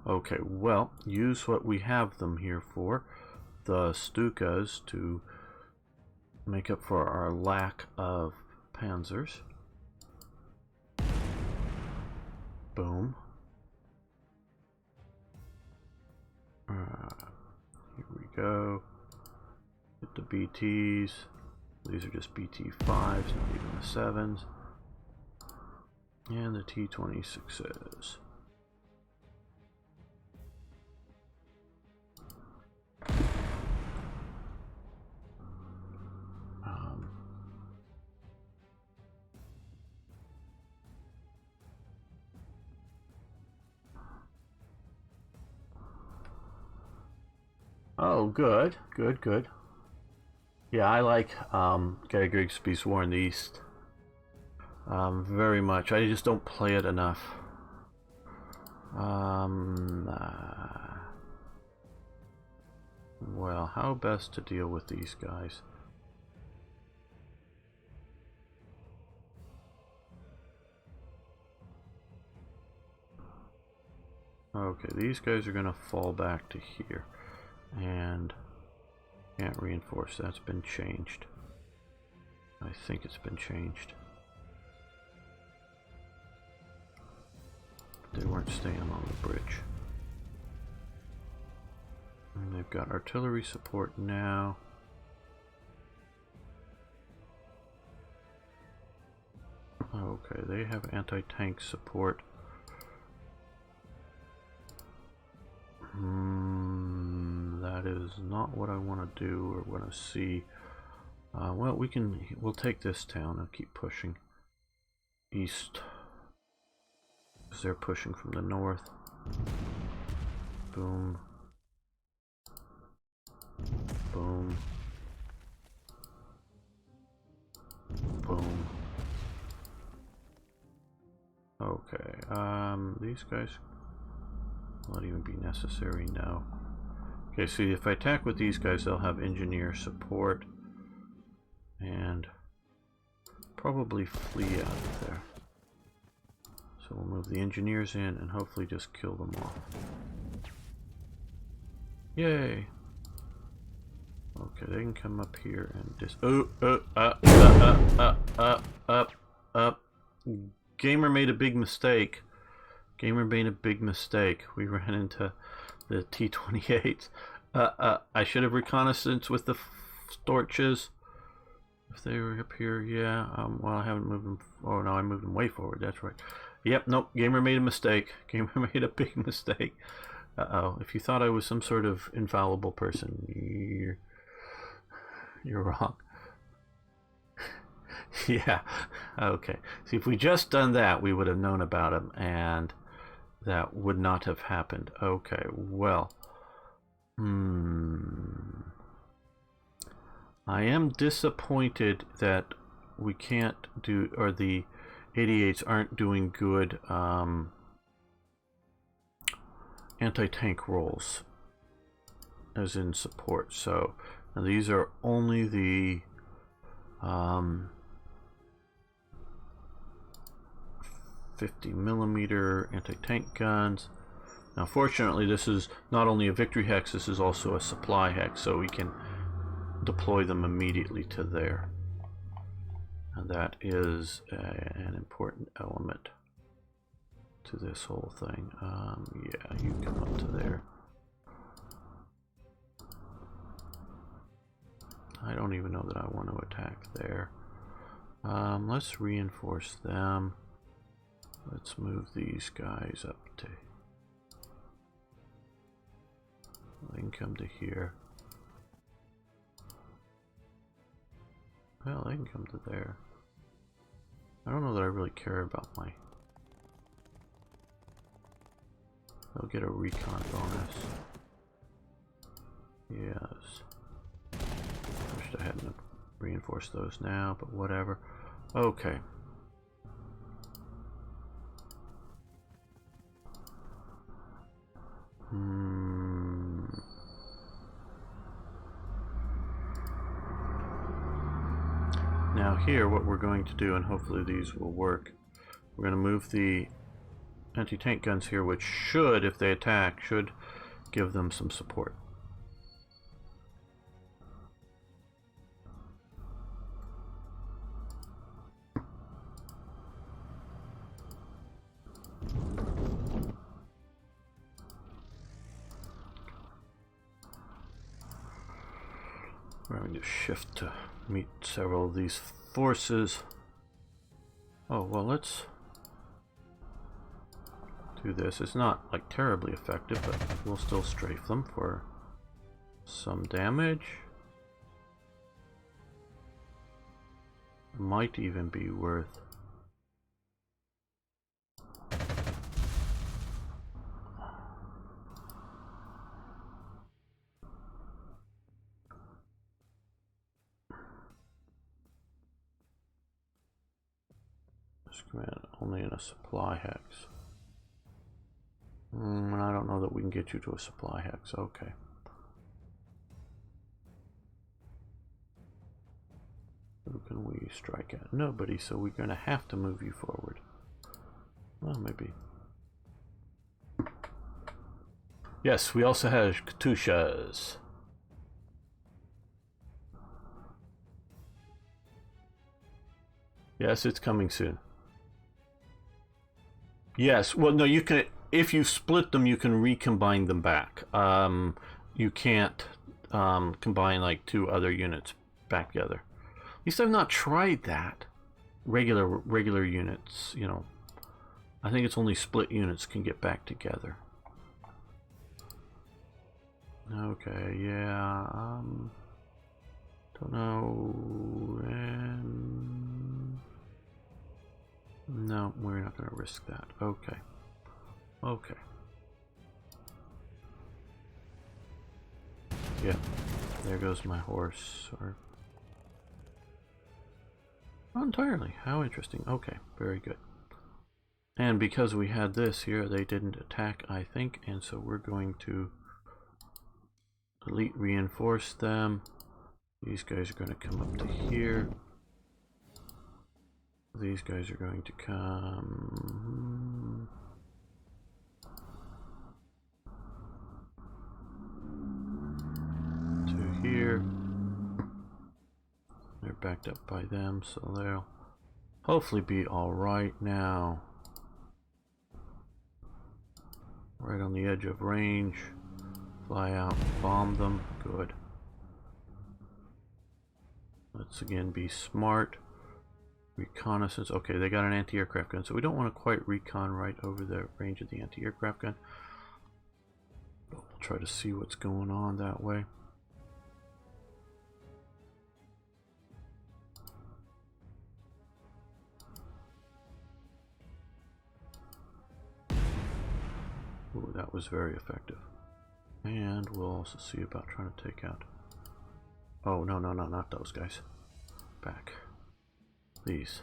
Okay, well, use what we have them here for, the Stukas, to make up for our lack of panzers. Boom. Here we go. Get the BTs. These are just BT5s, not even the 7s. And the T26s. Oh, good, good, good. Yeah, I like Guy Grigsby's War in the East very much. I just don't play it enough. Well, how best to deal with these guys? Okay, these guys are gonna fall back to here. And can't reinforce. That's been changed. I think it's been changed. They weren't staying along the bridge. And they've got artillery support now. Okay, they have anti-tank support. That is not what I want to do or want to see. Well, we'll take this town and keep pushing east, because they're pushing from the north. Boom. Boom. Boom. Okay, these guys will not even be necessary now. Okay, see, if I attack with these guys, they'll have engineer support and probably flee out of there. So we'll move the engineers in and hopefully just kill them off. Yay! Okay, they can come up here and just up. Gamer made a big mistake. Gamer made a big mistake. We ran into the T-28s. I should have reconnaissance with the Storches. If they were up here, yeah. Well, I haven't moved them. Oh no, I moved them way forward. That's right. Yep. Nope. Gamer made a mistake. Gamer made a big mistake. If you thought I was some sort of infallible person, you're wrong. Yeah. Okay. See, if we just done that, we would have known about him, and that would not have happened. Okay. Well. I am disappointed that we can't do, or the 88s aren't doing good anti-tank rolls, as in support. So now these are only the 50mm anti-tank guns. Now fortunately this is not only a victory hex, this is also a supply hex, so we can deploy them immediately to there. And that is an important element to this whole thing. Yeah, you come up to there. I don't even know that I want to attack there. Let's reinforce them. Let's move these guys up to... They can come to here. Well, they can come to there. I don't know that I really care about my... They'll get a recon bonus. Yes. Wish I hadn't reinforced those now, but whatever. Okay. Now here, what we're going to do, and hopefully these will work, We're going to move the anti-tank guns here, which should, if they attack, should give them some support. We're going to shift to meet several of these forces. Oh, well, let's do this. It's not like terribly effective, but we'll still strafe them for some damage. Might even be worth this command only in a supply hex. I don't know that we can get you to a supply hex. Okay. Who can we strike at? Nobody, so we're going to have to move you forward. Well, maybe. Yes, we also have Katyushas. Yes, it's coming soon. Yes, well, no, you can, if you split them, you can recombine them back. You can't combine like two other units back together. At least I've not tried that. Regular units, you know. I think it's only split units can get back together. Okay, yeah. Don't know. And no, we're not going to risk that. Okay. Okay. Yeah. There goes my horse. Or not entirely. How interesting. Okay. Very good. And because we had this here, they didn't attack, I think, and so we're going to elite reinforce them. These guys are going to come up to here. These guys are going to come to here. They're backed up by them, so they'll hopefully be all right now. Right on the edge of range. Fly out, bomb them. Good. Let's again be smart. Reconnaissance. Okay, they got an anti-aircraft gun, so we don't want to quite recon right over the range of the anti-aircraft gun. But we'll try to see what's going on that way. Ooh, that was very effective. And we'll also see about trying to take out... Oh, no, not those guys. Back. These.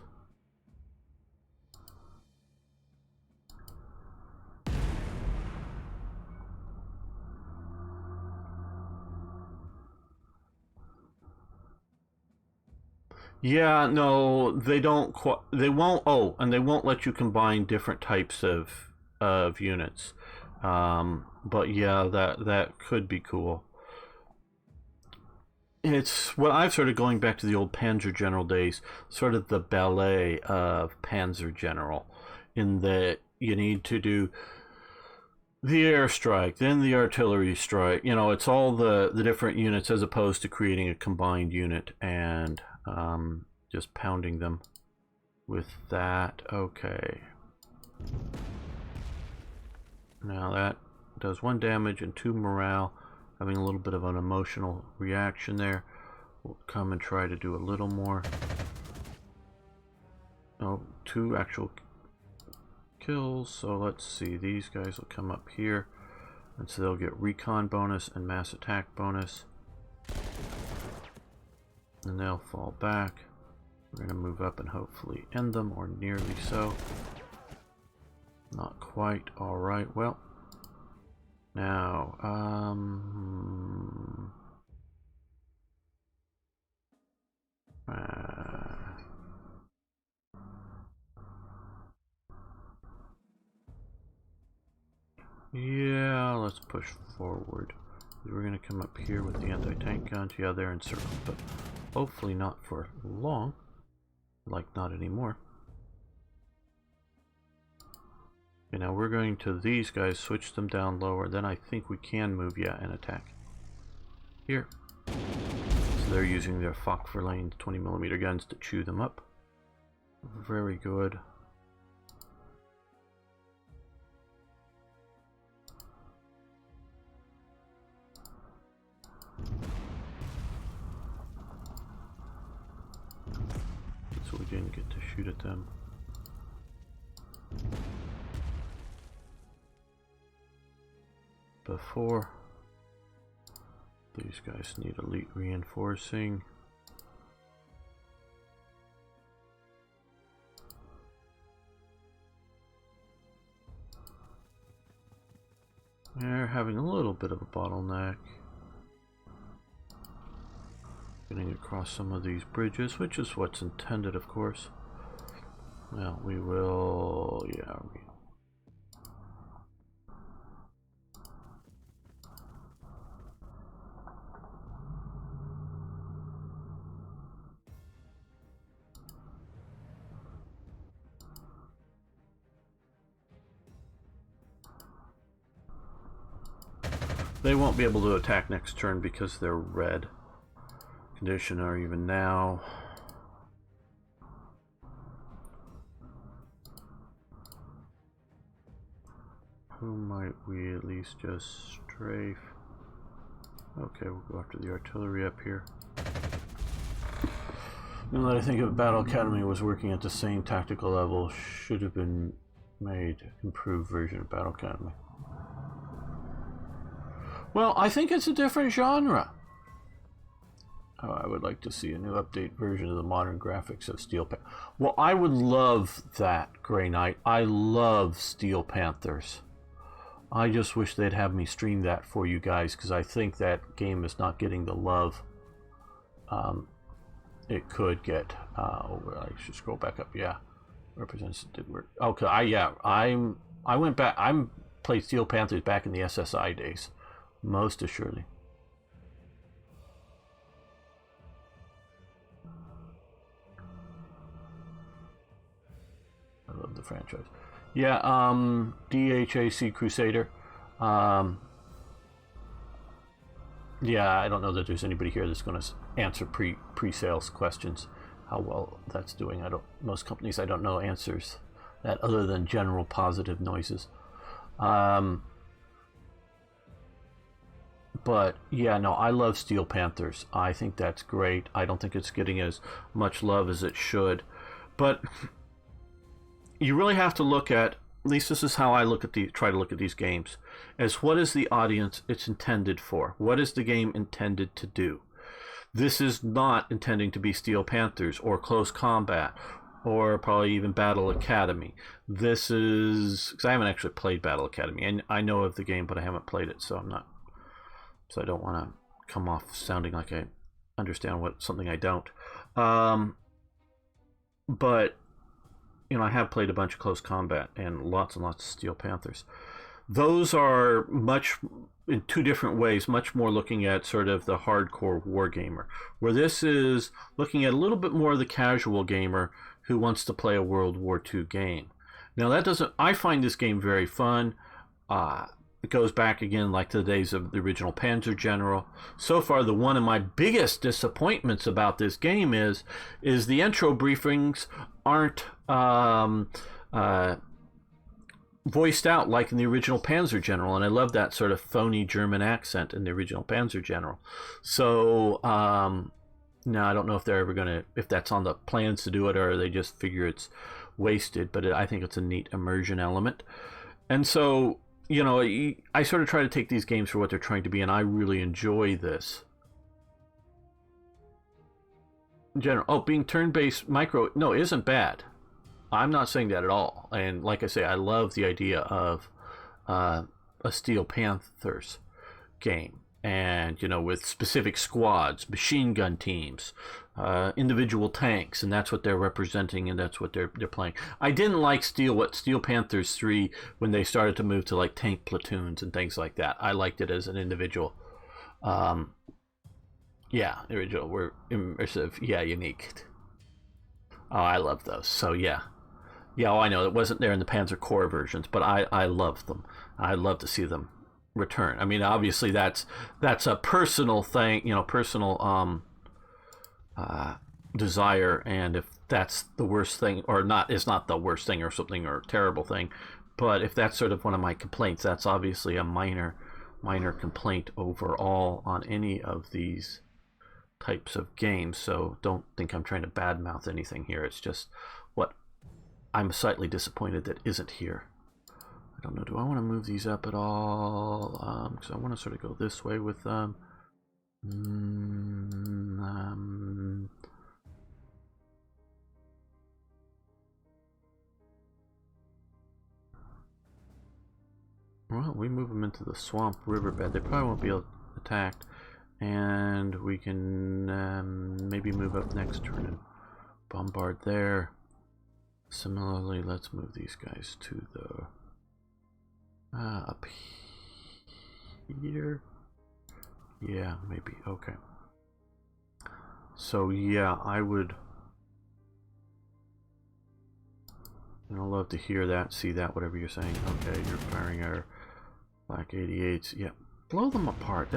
Yeah, no, they don't they won't, oh, and they won't let you combine different types of units. But yeah, that could be cool. It's, well, I've sort of going back to the old Panzer General days, sort of the ballet of Panzer General, in that you need to do the airstrike, then the artillery strike. You know, it's all the different units as opposed to creating a combined unit and just pounding them with that. Okay. Now that does 1 damage and 2 morale. Having a little bit of an emotional reaction there. We'll come and try to do a little more. Oh, 2 actual kills. So let's see. These guys will come up here. And so they'll get recon bonus and mass attack bonus. And they'll fall back. We're going to move up and hopefully end them, or nearly so. Not quite. Alright, well. Now, Yeah, let's push forward. We're going to come up here with the anti-tank guns. Yeah, they're encircled, but hopefully not for long. Like, not anymore. Okay, now we're going to these guys, switch them down lower. Then I think we can move, yeah, and attack. Here. So they're using their Fock Verlaine 20mm guns to chew them up. Very good. So we didn't get to shoot at them. Before. These guys need elite reinforcing. They're having a little bit of a bottleneck. Getting across some of these bridges, which is what's intended, of course. Well, we will... yeah, they won't be able to attack next turn because they're red condition, or even now. Who might we at least just strafe? Okay, we'll go after the artillery up here. Now that I think of Battle Academy was working at the same tactical level, should have been made improved version of Battle Academy. Well, I think it's a different genre. Oh, I would like to see a new update version of the modern graphics of Steel Panther. Well, I would love that, Grey Knight. I love Steel Panthers. I just wish they'd have me stream that for you guys, because I think that game is not getting the love it could get. I should scroll back up. Yeah, represents did work. Okay, I went back. I played Steel Panthers back in the SSI days, most assuredly. I love the franchise. Yeah, DHAC Crusader. Yeah, I don't know that there's anybody here that's going to answer pre-sales questions. How well that's doing. Most companies I don't know answers that other than general positive noises. But yeah, no, I love Steel Panthers. I think that's great. I don't think it's getting as much love as it should. But you really have to look at least this is how I try to look at these games, as what is the audience it's intended for? What is the game intended to do? This is not intending to be Steel Panthers or Close Combat or probably even Battle Academy. This is, because I haven't actually played Battle Academy, and I know of the game, but I haven't played it, so I don't want to come off sounding like I understand something I don't. But I have played a bunch of Close Combat and lots of Steel Panthers. Those are much, in two different ways, much more looking at sort of the hardcore wargamer, where this is looking at a little bit more of the casual gamer who wants to play a World War II game. Now I find this game very fun. It goes back again like to the days of the original Panzer General. So far, one of my biggest disappointments about this game is the intro briefings aren't voiced out like in the original Panzer General, and I love that sort of phony German accent in the original Panzer General. So now I don't know if they're ever if that's on the plans to do it, or they just figure it's wasted, but I think it's a neat immersion element. And so I sort of try to take these games for what they're trying to be, and I really enjoy this. Being turn-based micro, no, isn't bad. I'm not saying that at all. And like I say, I love the idea of a Steel Panthers game, and with specific squads, machine gun teams, individual tanks, and that's what they're representing, and that's what they're playing. I didn't like Steel Panthers 3 when they started to move to like tank platoons and things like that. I liked it as an individual. Yeah, original. We're immersive. Yeah, unique. Oh, I love those. So yeah. Yeah, oh, I know it wasn't there in the Panzer Corps versions, but I love them. I love to see them return. I mean, obviously that's a personal thing, personal desire, and if that's the worst thing, or not, it's not the worst thing or something or terrible thing, but if that's sort of one of my complaints, that's obviously a minor complaint overall on any of these types of games. So don't think I'm trying to badmouth anything here. It's just what I'm slightly disappointed that isn't here. I don't know, do I want to move these up at all? Because I want to sort of go this way with them. Well, we move them into the swamp riverbed. They probably won't be attacked. And we can maybe move up next turn and bombard there. Similarly, let's move these guys to the up here. Yeah, maybe. Okay. So yeah, I would, love to hear that, see that, whatever you're saying. Okay, you're firing our Black 88s. Yeah, blow them apart.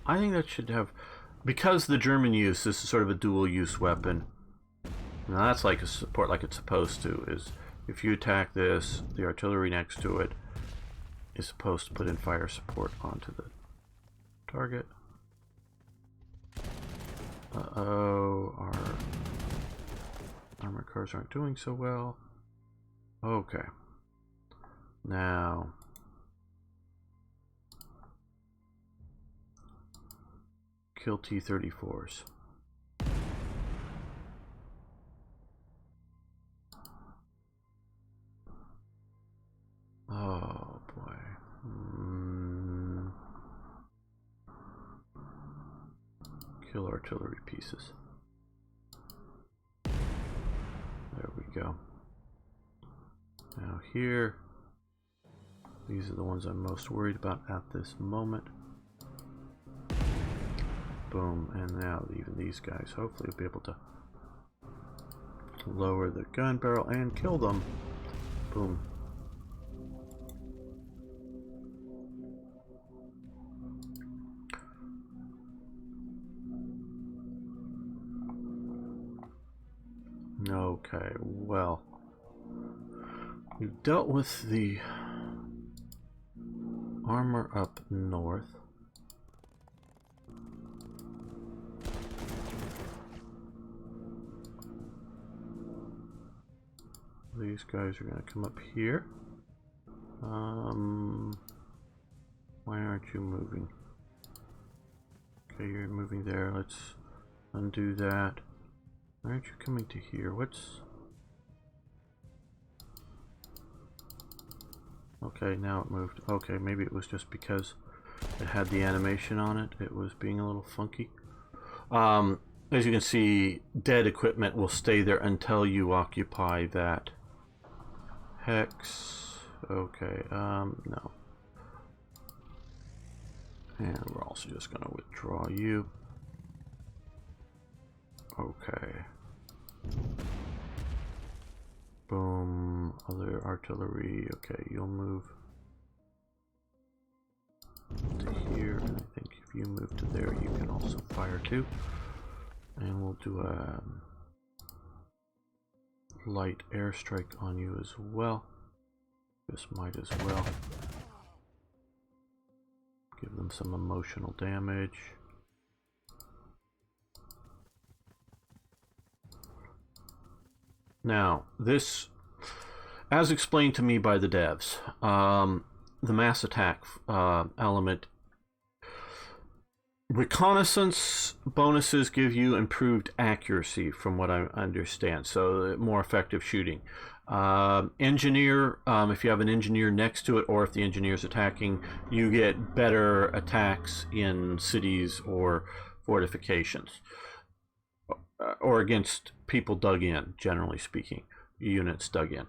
I think that should have, because the German use, this is sort of a dual use weapon. Now that's like a support, like it's supposed to. Is if you attack this, the artillery next to it is supposed to put in fire support onto the target. Uh-oh, our armored cars aren't doing so well. Okay. Now, kill T-34s. Oh boy. Kill artillery pieces. There we go. Now here, these are the ones I'm most worried about at this moment. Boom, and now even these guys, hopefully we'll be able to lower the gun barrel and kill them. Boom. Okay, well, we've dealt with the armor up north. These guys are going to come up here. Why aren't you moving? Okay, you're moving there. Let's undo that. Why aren't you coming to here? What's... Okay, now it moved. Okay, maybe it was just because it had the animation on it. It was being a little funky. As you can see, dead equipment will stay there until you occupy that hex. Okay, no. And we're also just going to withdraw you. Okay. Boom. Other artillery. Okay, you'll move to here. And I think if you move to there, you can also fire too. And we'll do a light airstrike on you as well. This might as well give them some emotional damage. Now, this, as explained to me by the devs, the mass attack element, reconnaissance bonuses give you improved accuracy from what I understand, so more effective shooting. Engineer, if you have an engineer next to it, or if the engineer is attacking, you get better attacks in cities or fortifications. or against people dug in, generally speaking, units dug in.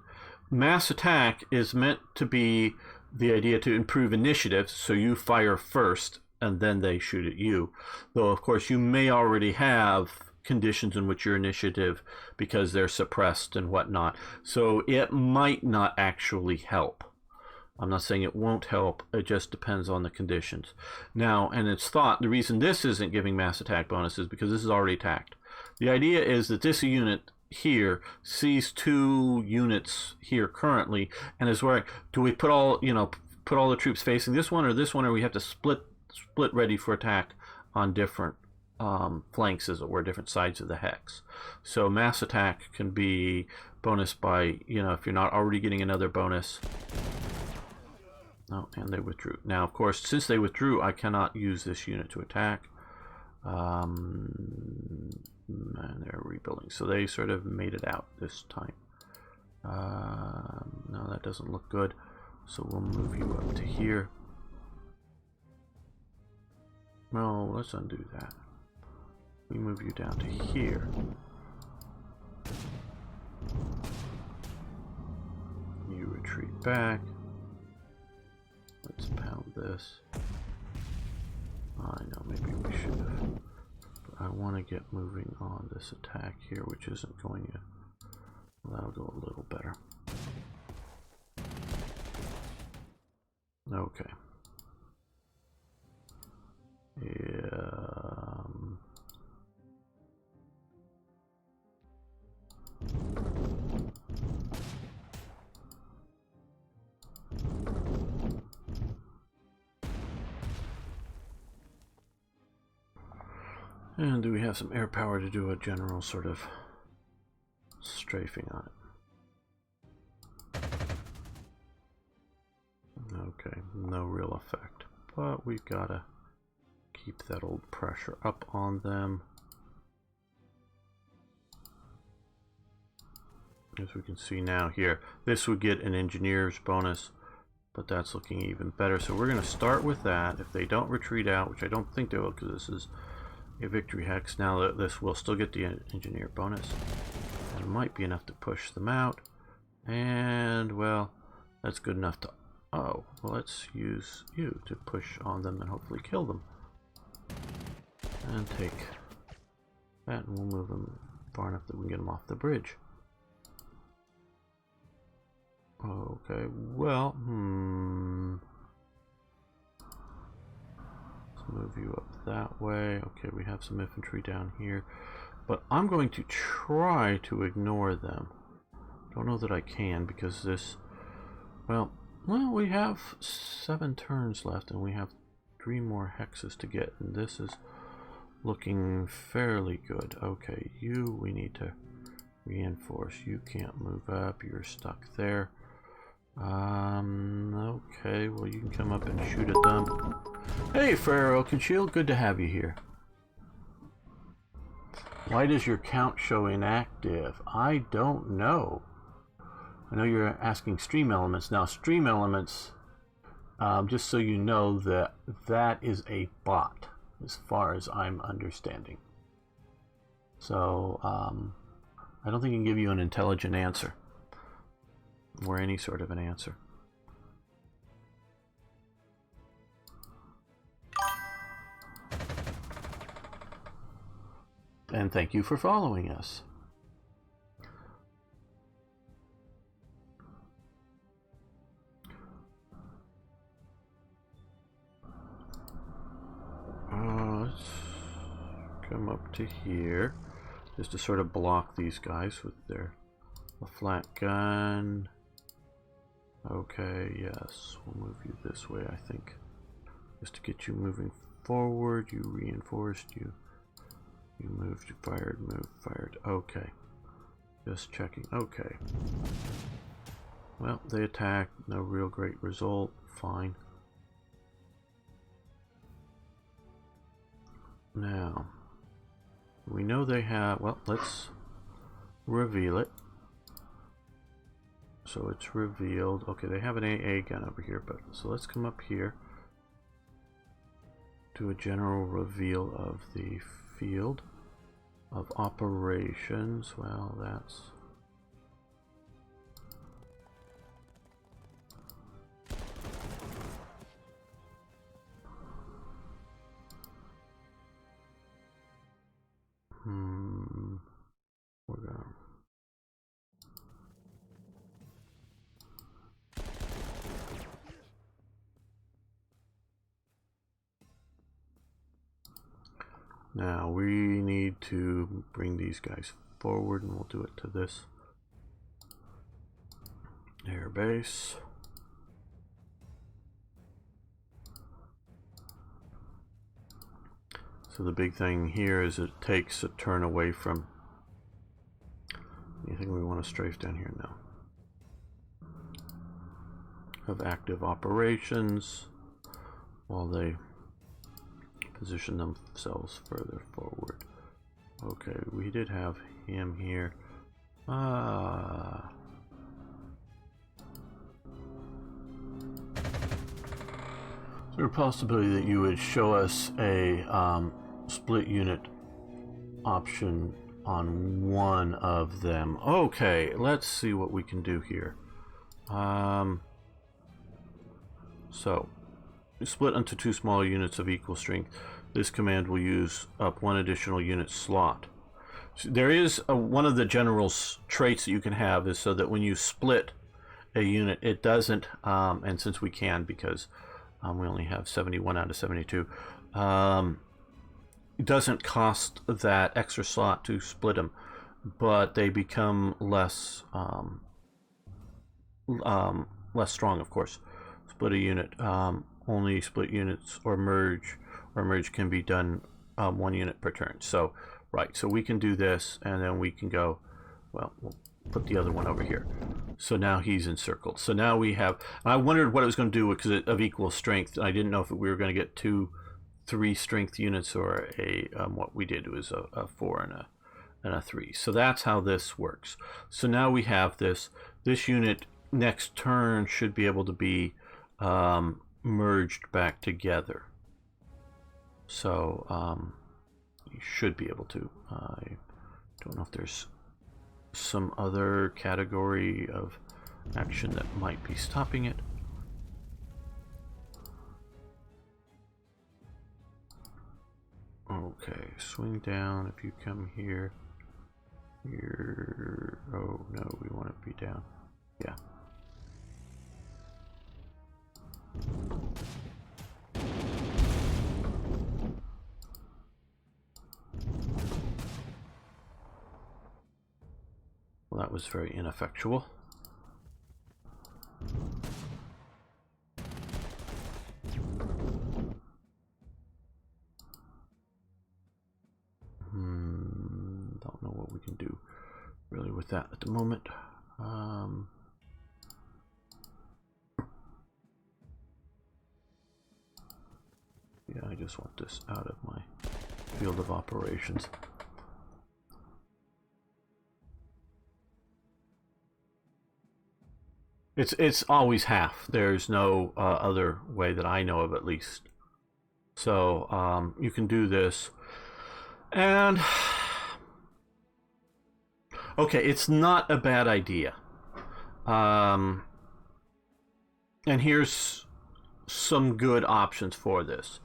Mass attack is meant to be the idea to improve initiative, so you fire first and then they shoot at you. Though, of course, you may already have conditions in which your initiative, because they're suppressed and whatnot, so it might not actually help. I'm not saying it won't help, it just depends on the conditions. Now, and it's thought the reason this isn't giving mass attack bonuses because this is already attacked. The idea is that this unit here sees 2 units here currently and is worrying, do we put all the troops facing this one, or we have to split ready for attack on different flanks, as it were, different sides of the hex. So mass attack can be bonus by, if you're not already getting another bonus. Oh, and they withdrew. Now, of course, since they withdrew, I cannot use this unit to attack. And they're rebuilding. So they sort of made it out this time. No, that doesn't look good. So we'll move you up to here. No, let's undo that. We move you down to here. You retreat back. Let's pound this. I know, maybe we should have. But I want to get moving on this attack here, which isn't going to. Well, that'll go a little better. Okay. And do we have some air power to do a general sort of strafing on it? Okay, no real effect. But we've got to keep that old pressure up on them. As we can see now here, this would get an engineer's bonus, but that's looking even better. So we're going to start with that. If they don't retreat out, which I don't think they will because this is a victory hex, now that this will still get the engineer bonus. And it might be enough to push them out. And, well, that's good enough to... Oh, well, let's use you to push on them and hopefully kill them. And take that, and we'll move them far enough that we can get them off the bridge. Okay, well, let's move you up that way. Okay, we have some infantry down here, but I'm going to try to ignore them. Don't know that I can because this, well, we have 7 turns left and we have 3 more hexes to get, and this is looking fairly good. Okay, you, we need to reinforce. You can't move up, you're stuck there. Okay, well, you can come up and shoot at them. Hey, Pharaoh Oakenshield, good to have you here. Why does your count show inactive? I don't know. I know you're asking Stream Elements. Now, Stream Elements, just so you know, that is a bot, as far as I'm understanding. So, I don't think I can give you an intelligent answer. Or any sort of an answer. And thank you for following us. Let's come up to here just to sort of block these guys with a flat gun. Okay, yes, we'll move you this way, I think. Just to get you moving forward. You reinforced, you moved, you fired, moved, fired. Okay. Just checking. Okay. Well, they attacked. No real great result. Fine. Now, we know they have... Well, let's reveal it. So it's revealed. Okay, they have an AA gun over here, but so let's come up here. Do a general reveal of the field. of operations. Well, that's... We're gonna... Now we need to bring these guys forward, and we'll do it to this air base. So the big thing here is it takes a turn away from... Anything we want to strafe down here now? Of active operations while they position themselves further forward. Okay, we did have him here. Is there a possibility that you would show us a split unit option on one of them? Okay, let's see what we can do here. So, split into 2 smaller units of equal strength. This command will use up 1 additional unit slot. So there is one of the general traits that you can have is so that when you split a unit, it doesn't, and since we can, because we only have 71 out of 72, it doesn't cost that extra slot to split them, but they become less less strong, of course. Split a unit. Only split units or merge can be done 1 unit per turn. So, right, so we can do this, and then we can go, well, we'll put the other one over here. So now he's encircled. So now we have, I wondered what it was going to do because of equal strength. I didn't know if we were going to get 3 strength units or a, what we did was a 4 and a 3. So that's how this works. So now we have this unit next turn should be able to be merged back together. So you should be able to. I don't know if there's some other category of action that might be stopping it. Okay, swing down. If you come here, here. Oh no, we want to be down. Yeah. Well, that was very ineffectual. Don't know what we can do really with that at the moment. Yeah, I just want this out of my field of operations. It's always half. There's no other way that I know of, at least. So you can do this, and okay, it's not a bad idea. And here's some good options for this.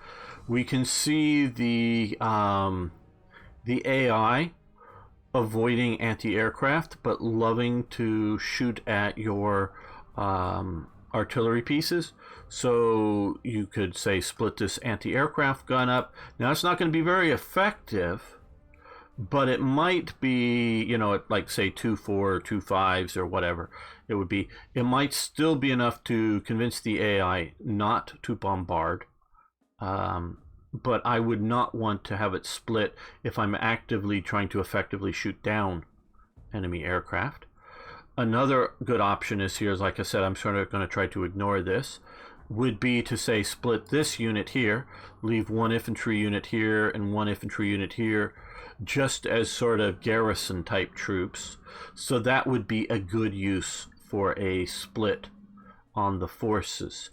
We can see the AI avoiding anti-aircraft, but loving to shoot at your artillery pieces. So you could say split this anti-aircraft gun up. Now it's not going to be very effective, but it might be, you know, like say 2 4, 2 5s or whatever it would be. It might still be enough to convince the AI not to bombard. But I would not want to have it split if I'm actively trying to effectively shoot down enemy aircraft. Another good option is here, like I said, I'm sort of going to try to ignore this, would be to say split this unit here, leave 1 infantry unit here and 1 infantry unit here, just as sort of garrison type troops. So that would be a good use for a split on the forces.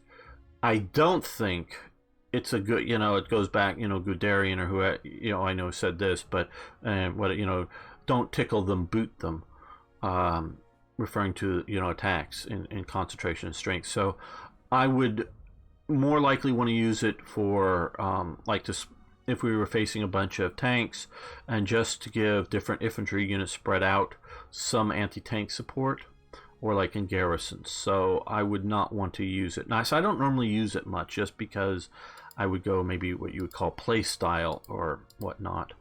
I don't think it's a good, you know, it goes back, you know, Guderian or who, you know, I know said this, but what, you know, don't tickle them, boot them, referring to, you know, attacks in concentration and strength. So I would more likely want to use it for like this if we were facing a bunch of tanks, and just to give different infantry units spread out some anti-tank support, or like in garrisons. So I would not want to use it. Now, so I don't normally use it much, just because I would go maybe what you would call play style or whatnot.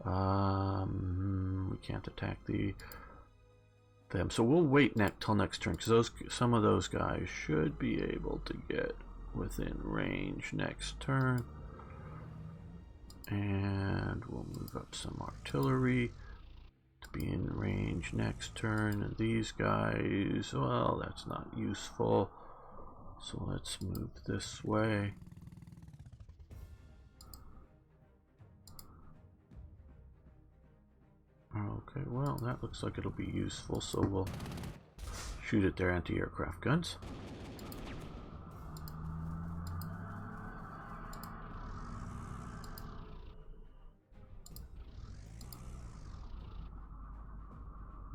We can't attack them, so we'll wait till next turn, because some of those guys should be able to get within range next turn. And we'll move up some artillery to be in range next turn. And these guys, well, that's not useful, so let's move this way. Okay, well, that looks like it'll be useful, so we'll shoot at their anti-aircraft guns.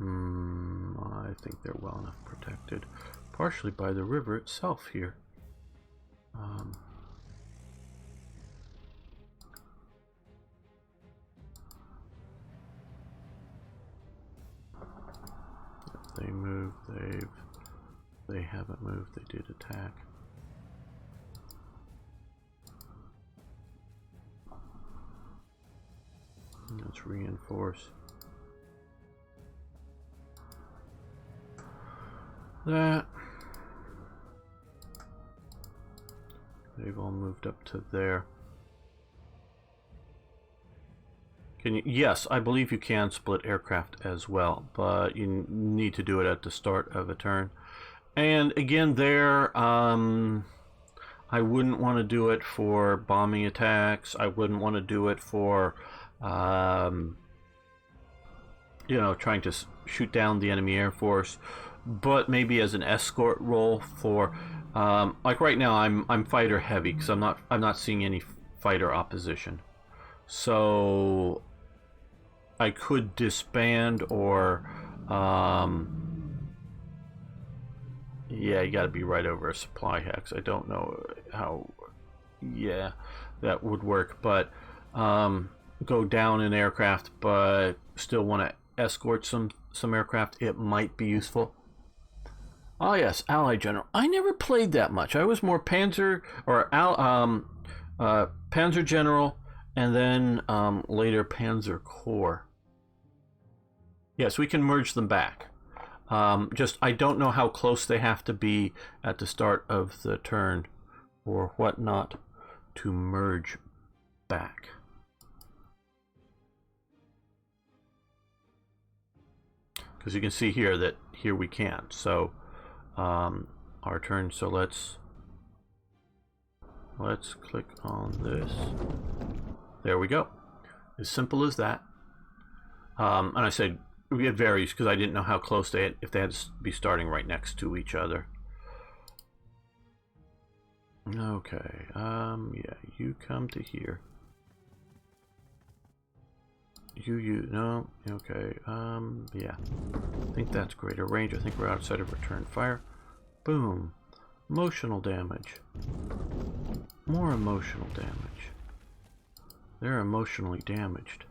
I think they're well enough protected, partially by the river itself here. They moved, they haven't moved, they did attack. Let's reinforce that. They've all moved up to there. Can you? Yes, I believe you can split aircraft as well, but you need to do it at the start of a turn. And again, there, I wouldn't want to do it for bombing attacks. I wouldn't want to do it for, you know, trying to shoot down the enemy air force. But maybe as an escort role for, like right now, I'm fighter heavy because I'm not seeing any fighter opposition. So I could disband, or yeah, you got to be right over a supply hex. I don't know how, yeah, that would work, but go down an aircraft, but still want to escort some aircraft. It might be useful. Oh yes, Allied General. I never played that much. I was more Panzer or Panzer General, and then later Panzer Corps. Yes, we can merge them back. Just I don't know how close they have to be at the start of the turn or whatnot to merge back. Because you can see here that here we can. So our turn. So let's click on this. There we go. As simple as that. And I said it varies because I didn't know how close if they had to be starting right next to each other. Okay. Yeah, you come to here. No. Okay. Yeah. I think that's greater range. I think we're outside of return fire. Boom. Emotional damage. More emotional damage. They're emotionally damaged.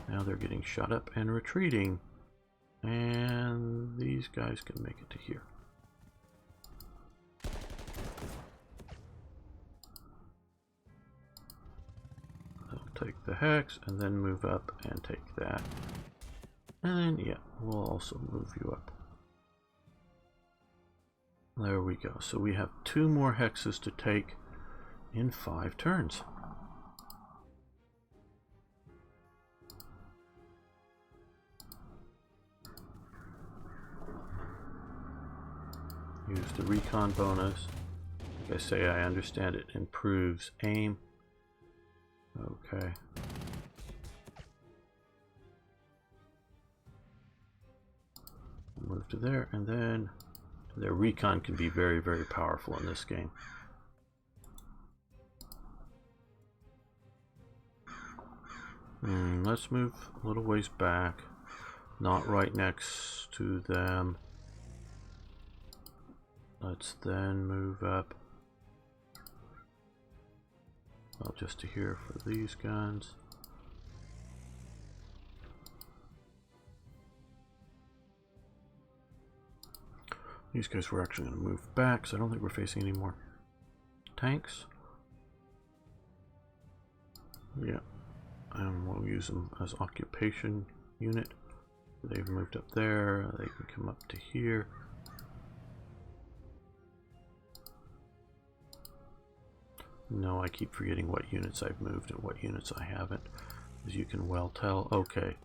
Now they're getting shot up and retreating. And these guys can make it to here. I'll take the hex and then move up and take that. And then, yeah, we'll also move you up. There we go. So we have 2 more hexes to take in 5 turns. Use the recon bonus. Like I say, I understand it improves aim. Okay. Move to there, and then their recon can be very, very powerful in this game. Let's move a little ways back. Not right next to them. Let's then move up. Well, just to here for these guns. These guys were actually going to move back, so I don't think we're facing any more tanks. Yeah, and we'll use them as occupation unit. They've moved up there. They can come up to here. No, I keep forgetting what units I've moved and what units I haven't, as you can well tell. Okay.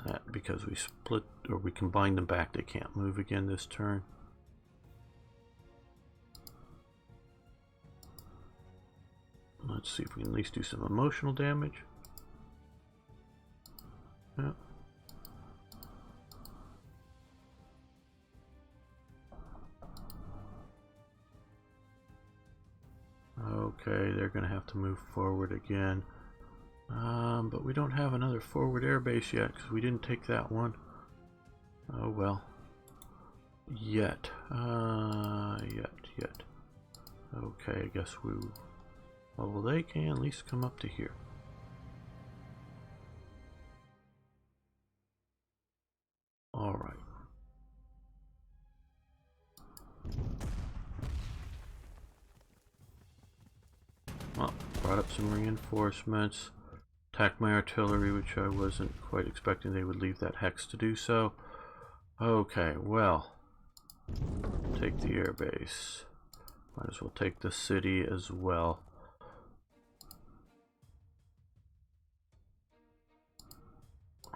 That, because we split, or we combined them back, they can't move again this turn. Let's see if we can at least do some emotional damage. Yeah. Okay, they're going to have to move forward again. But we don't have another forward airbase yet because we didn't take that one. Oh well. Yet. Yet. Okay, I guess we... Well, they can at least come up to here. Alright. Well, brought up some reinforcements. Attacked my artillery, which I wasn't quite expecting they would leave that hex to do so. Okay, well. Take the airbase. Might as well take the city as well.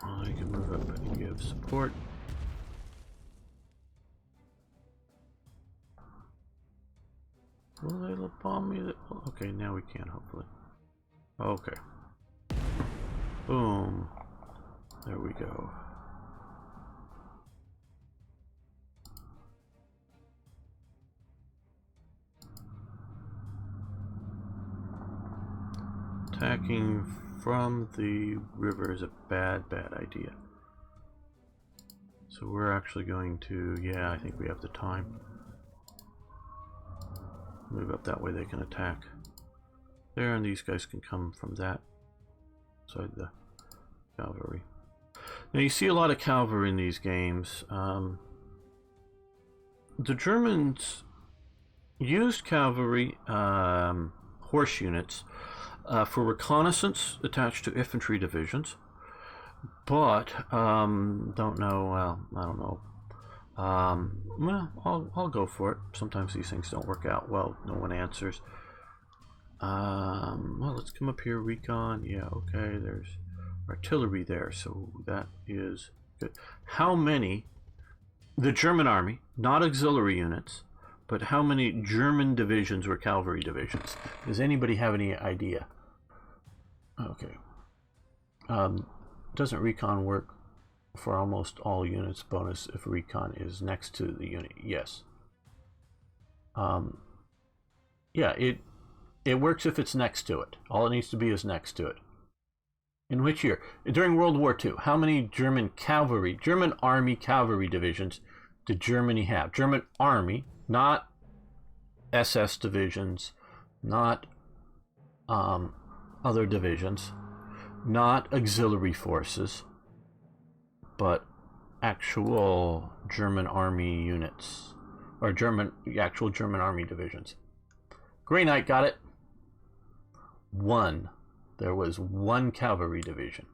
I can move up and give support. Will they bomb me? Okay, now we can, hopefully. Okay. Boom. There we go. Attacking from the river is a bad idea. So we're actually going to, yeah, I think we have the time. Move up that way, they can attack there, and these guys can come from that side of the cavalry. Now you see a lot of cavalry in these games. The Germans used cavalry horse units for reconnaissance attached to infantry divisions, but don't know. Well, I don't know. Well, I'll go for it. Sometimes these things don't work out well. No one answers. Well, let's come up here. Recon. Yeah, okay. There's artillery there, so that is good. How many? The German army, not auxiliary units, but how many German divisions were cavalry divisions? Does anybody have any idea? Okay. Doesn't recon work for almost all units bonus if recon is next to the unit? Yes. Yeah, it works if it's next to it. All it needs to be is next to it. In which year? During World War II. How many German army cavalry divisions did Germany have? German army, not SS divisions, not other divisions, not auxiliary forces, but actual German army units, or actual German army divisions. Grey Knight got it. One. There was one cavalry division.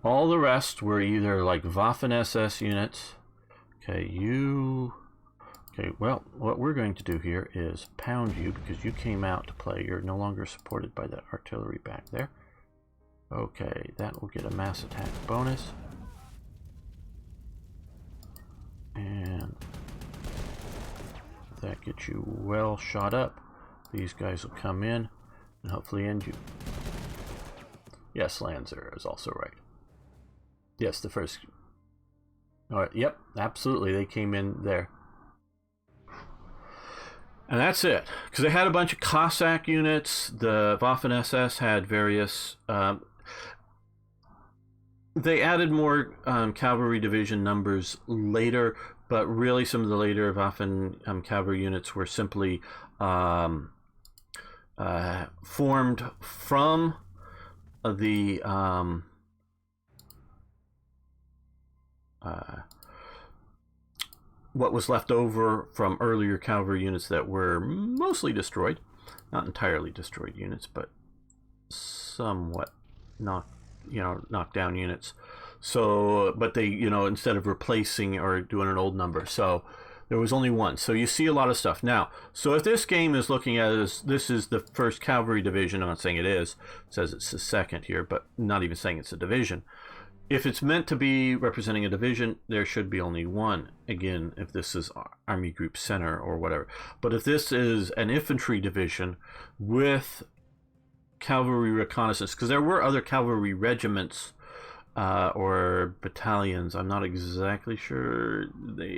All the rest were either like Waffen-SS units. Okay, okay, well, what we're going to do here is pound you because you came out to play. You're no longer supported by that artillery back there. Okay, that will get a mass attack bonus. And that gets you well shot up. These guys will come in and hopefully end you. Yes, Lanzer is also right. Yes, the first. All right, yep, absolutely. They came in there. And that's it. Because they had a bunch of Cossack units. The Waffen-SS had various... they added more cavalry division numbers later, but really some of the later Waffen cavalry units were simply formed from the what was left over from earlier cavalry units that were mostly destroyed. Not entirely destroyed units, but somewhat knocked down units. So, but they, instead of replacing or doing an old number, so there was only one. So you see a lot of stuff. Now, so if this game is looking at it, this is the first cavalry division. I'm not saying it is. It says it's the second here, but not even saying it's a division. If it's meant to be representing a division, there should be only one. Again, if this is Army Group Center or whatever. But if this is an infantry division with cavalry reconnaissance, because there were other cavalry regiments or battalions. I'm not exactly sure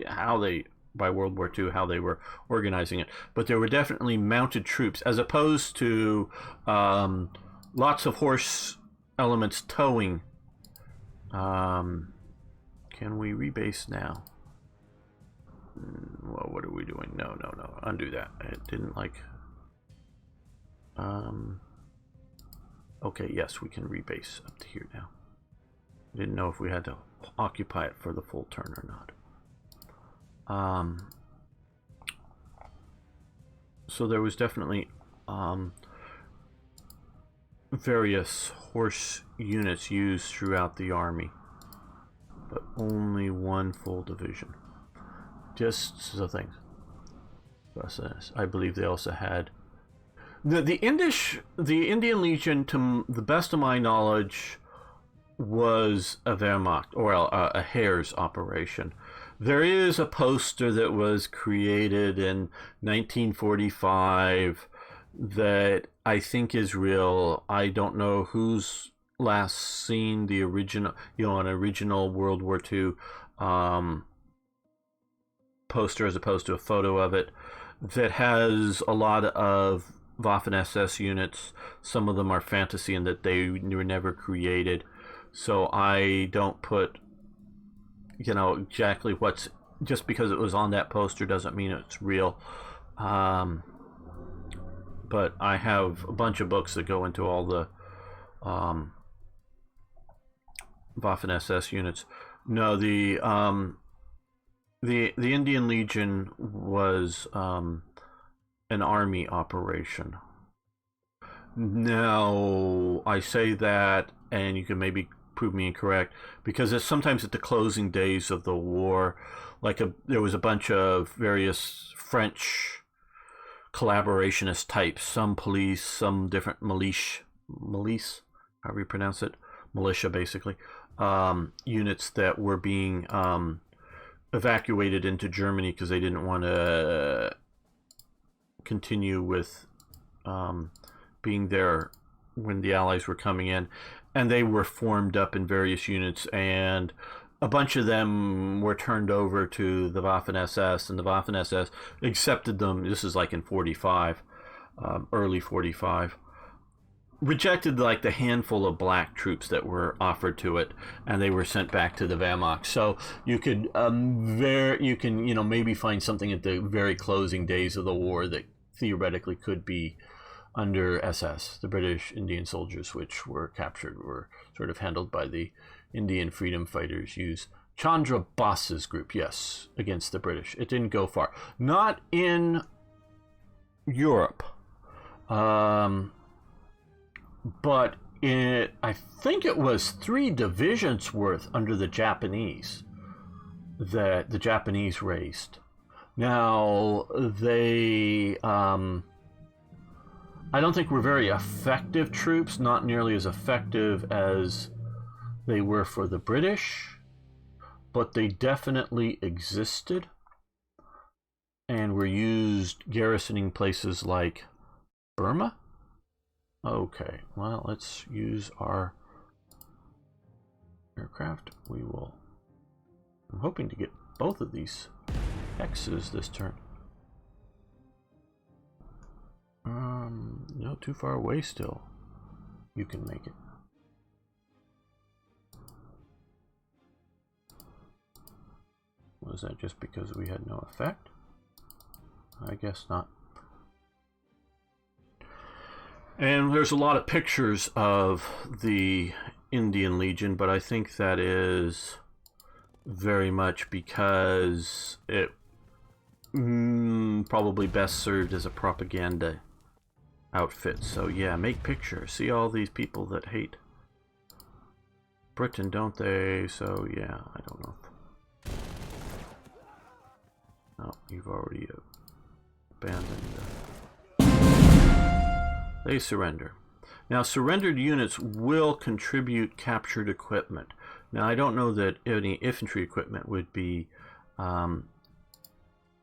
how they by World War II how they were organizing it, but there were definitely mounted troops as opposed to lots of horse elements towing. Can we rebase now? Well, what are we doing? No, undo that. It didn't like. Okay, yes, we can rebase up to here now. Didn't know if we had to occupy it for the full turn or not. So there was definitely various horse units used throughout the army, but only one full division. Just the things. I believe they also had the Indian Legion, to the best of my knowledge, was a Wehrmacht or a Heer's operation. There is a poster that was created in 1945 that I think is real. I don't know who's last seen the original, an original World War II poster as opposed to a photo of it, that has a lot of Waffen-SS units. Some of them are fantasy in that they were never created. So I don't put, exactly what's, just because it was on that poster doesn't mean it's real. But I have a bunch of books that go into all the Waffen-SS units. No, the Indian Legion was an army operation. Now, I say that, and you can maybe prove me incorrect, because it's sometimes at the closing days of the war, there was a bunch of various French collaborationist types, some police, some different militia, however you pronounce it, militia basically, units that were being evacuated into Germany because they didn't want to continue with being there when the Allies were coming in, and they were formed up in various units, and a bunch of them were turned over to the Waffen-SS, and the Waffen-SS accepted them. This is like in 45, early 45. Rejected the handful of black troops that were offered to it, and they were sent back to the Wehrmacht. So you could maybe find something at the very closing days of the war that theoretically could be under SS. The British Indian soldiers which were captured were sort of handled by the Indian freedom fighters. Use Chandra Boss's group, yes, against the British. It didn't go far. Not in Europe. But I think it was 3 divisions worth under the Japanese that the Japanese raised. Now, they, I don't think were very effective troops, not nearly as effective as they were for the British, but they definitely existed and were used garrisoning places like Burma. Okay, well, let's use our aircraft. I'm hoping to get both of these X's this turn. No, too far away still. You can make it. Was that just because we had no effect? I guess not. And there's a lot of pictures of the Indian Legion, but I think that is very much because it probably best served as a propaganda outfit. So yeah, make pictures. See all these people that hate Britain, don't they? So yeah, I don't know. Oh, you've already abandoned. They surrender. Now, surrendered units will contribute captured equipment. Now, I don't know that any infantry equipment would be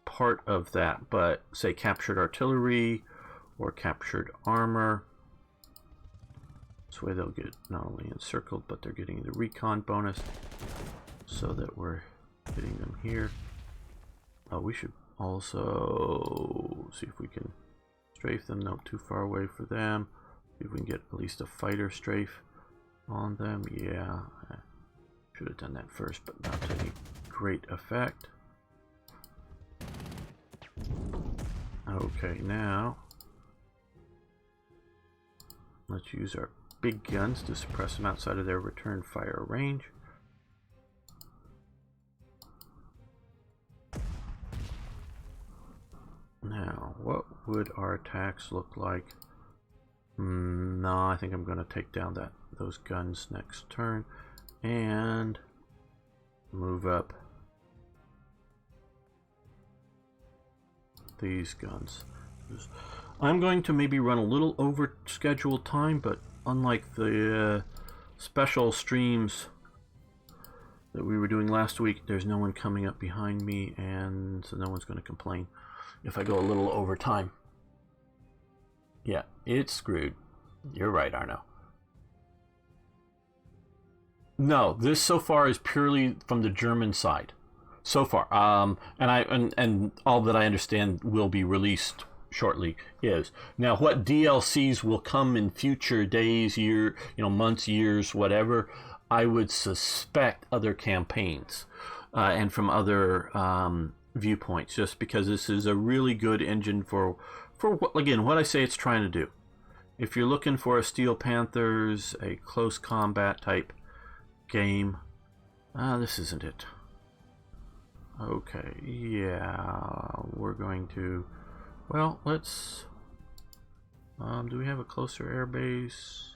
part of that, but say captured artillery or captured armor. This way they'll get not only encircled, but they're getting the recon bonus so that we're hitting them here. Oh, we should also see if we can strafe them. No, too far away for them. See if we can get at least a fighter strafe on them. Yeah, I should have done that first, but not to any great effect. Okay, now let's use our big guns to suppress them outside of their return fire range. Now, what would our attacks look like? No, I think I'm going to take down those guns next turn and move up these guns. I'm going to maybe run a little over scheduled time, but unlike the special streams that we were doing last week, there's no one coming up behind me, and so no one's going to complain if I go a little over time. Yeah, it's screwed. You're right, Arno. No, this so far is purely from the German side. So far. And all that I understand will be released shortly is. Now, what DLCs will come in future days, months, years, whatever, I would suspect other campaigns and from other viewpoints, just because this is a really good engine for again, what I say it's trying to do. If you're looking for a Steel Panthers, a close combat type game, this isn't it. Okay, yeah, we're going to, well, let's, do we have a closer air base?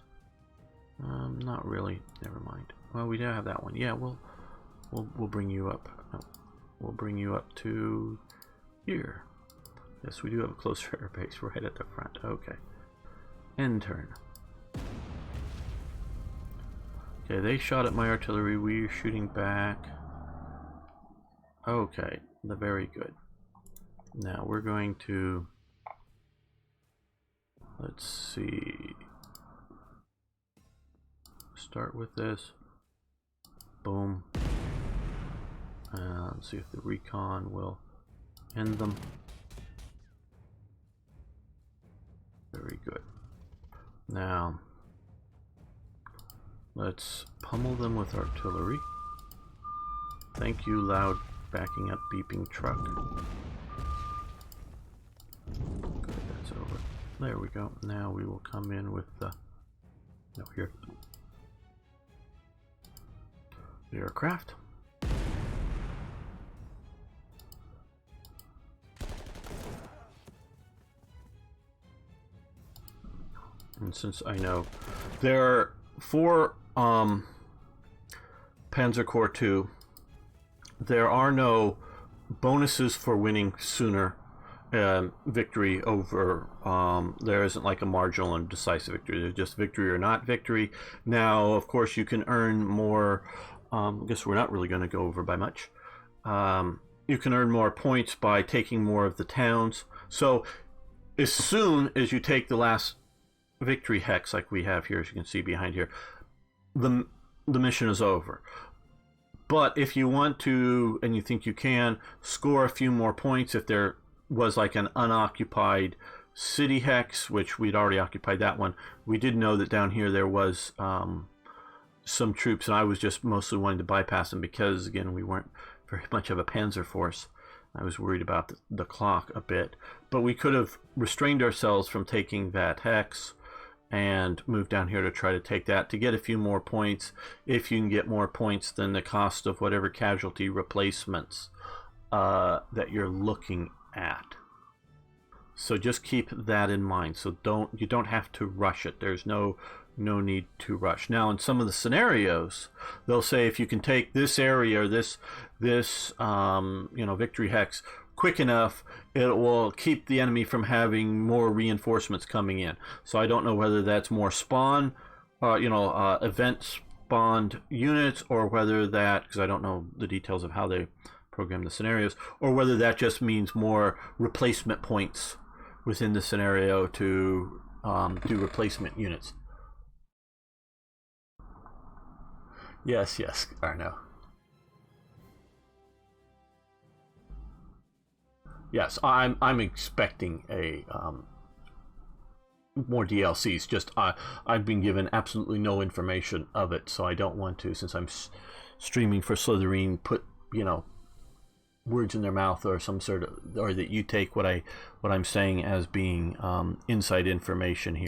Not really, never mind. Well, we do have that one. Yeah, we'll bring you up. No, we'll bring you up to here. Yes, we do have a closer air base right at the front. Okay. End turn. Okay, they shot at my artillery. We're shooting back. Okay, very good. Now we're going to, let's see, start with this. Boom. And see if the recon will end them. Very good. Now, let's pummel them with artillery. Thank you, loud backing up beeping truck. Good, that's over. There we go. Now we will come in with the, no, here, the aircraft. And since I know there are 4 Panzer Corps 2, there are no bonuses for winning sooner victory over, there isn't like a marginal and decisive victory. There's just victory or not victory. Now, of course, you can earn more, I guess we're not really going to go over by much. You can earn more points by taking more of the towns. So as soon as you take the last victory hex, like we have here, as you can see behind here, the mission is over. But if you want to, and you think you can, score a few more points if there was like an unoccupied City Hex, which we'd already occupied that one. We did know that down here there was some troops, and I was just mostly wanting to bypass them because, again, we weren't very much of a panzer force. I was worried about the clock a bit. But we could have restrained ourselves from taking that hex and moved down here to try to take that to get a few more points, if you can get more points than the cost of whatever casualty replacements that you're looking at. So just keep that in mind. So you don't have to rush it. There's no need to rush. Now, in some of the scenarios, they'll say if you can take this area or this victory hex quick enough, it will keep the enemy from having more reinforcements coming in. So I don't know whether that's more spawn, event spawned units, or whether that, because I don't know the details of how they program the scenarios, or whether that just means more replacement points within the scenario to do replacement units. Yes, I know. Yes, I'm expecting a more DLCs. Just I've been given absolutely no information of it, so I don't want to, since I'm streaming for Slytherin, put words in their mouth or some sort of, or that you take what I'm saying as being inside information here.